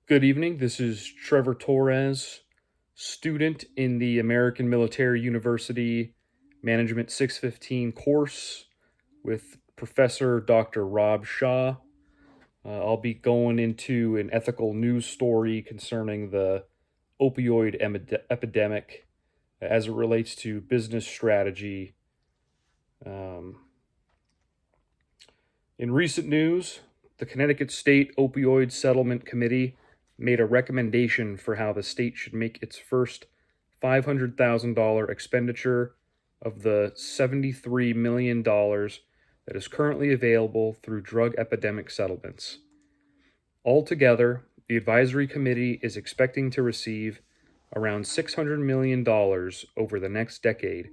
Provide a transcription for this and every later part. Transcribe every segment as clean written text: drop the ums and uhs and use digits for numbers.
Good evening. This is Trevor Torres, student in the American Military University Management 615 course with Professor Dr. Rob Shaw. I'll be going into an ethical news story concerning the opioid epidemic as it relates to business strategy. Um, in recent news, the Connecticut State Opioid Settlement Committee made a recommendation for how the state should make its first $500,000 expenditure of the $73 million that is currently available through drug epidemic settlements. Altogether, the advisory committee is expecting to receive around $600 million over the next decade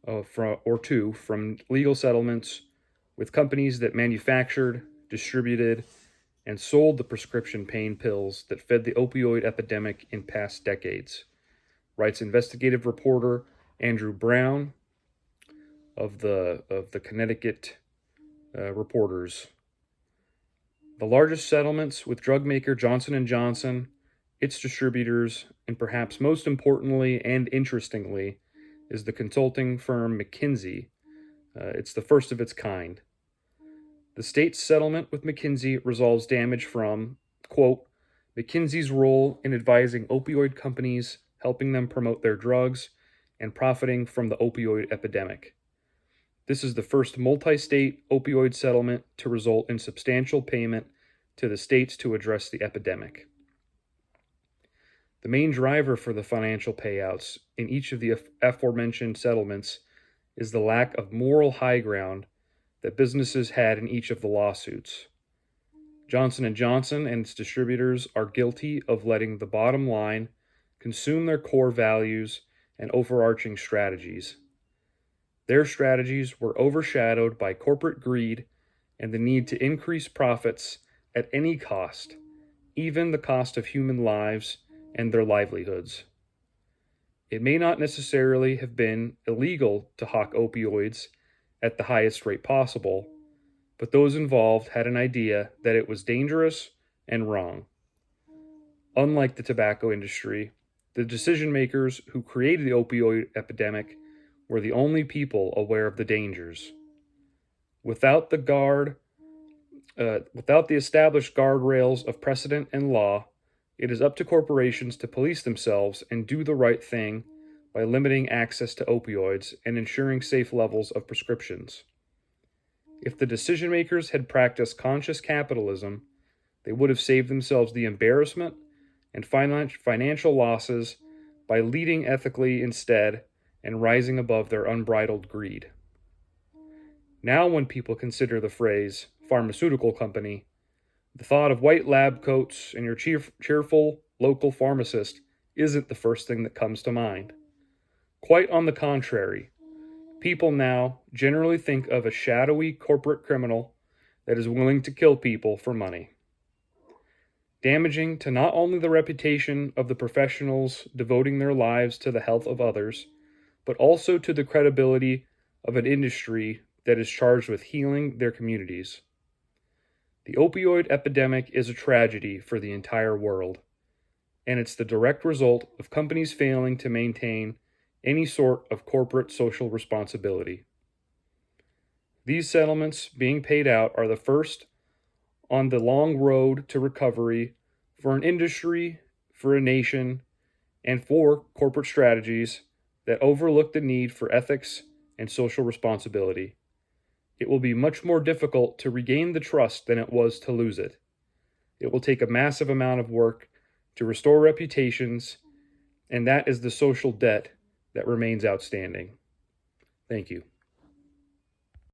or two from legal settlements with companies that manufactured, distributed, and sold the prescription pain pills that fed the opioid epidemic in past decades, writes investigative reporter Andrew Brown of the Connecticut Reporters. The largest settlements with drug maker Johnson & Johnson, its distributors, and perhaps most importantly and interestingly, is the consulting firm McKinsey. It's the first of its kind. The state's settlement with McKinsey resolves damage from, quote, McKinsey's role in advising opioid companies, helping them promote their drugs, and profiting from the opioid epidemic. This is the first multi-state opioid settlement to result in substantial payment to the states to address the epidemic. The main driver for the financial payouts in each of the aforementioned settlements is the lack of moral high ground that businesses had in each of the lawsuits. Johnson & Johnson and its distributors are guilty of letting the bottom line consume their core values and overarching strategies. Their strategies were overshadowed by corporate greed and the need to increase profits at any cost, even the cost of human lives and their livelihoods. It may not necessarily have been illegal to hawk opioids at the highest rate possible, but those involved had an idea that it was dangerous and wrong. Unlike the tobacco industry, the decision makers who created the opioid epidemic were the only people aware of the dangers. Without the established guardrails of precedent and law, it is up to corporations to police themselves and do the right thing by limiting access to opioids and ensuring safe levels of prescriptions. If the decision makers had practiced conscious capitalism, they would have saved themselves the embarrassment and financial losses by leading ethically instead and rising above their unbridled greed. Now, when people consider the phrase pharmaceutical company, the thought of white lab coats and your cheerful local pharmacist isn't the first thing that comes to mind. Quite on the contrary, people now generally think of a shadowy corporate criminal that is willing to kill people for money. Damaging to not only the reputation of the professionals devoting their lives to the health of others, but also to the credibility of an industry that is charged with healing their communities. The opioid epidemic is a tragedy for the entire world, and it's the direct result of companies failing to maintain any sort of corporate social responsibility. These settlements being paid out are the first on the long road to recovery for an industry, for a nation, and for corporate strategies that overlook the need for ethics and social responsibility. It will be much more difficult to regain the trust than it was to lose it. It will take a massive amount of work to restore reputations, and that is the social debt that remains outstanding. Thank you.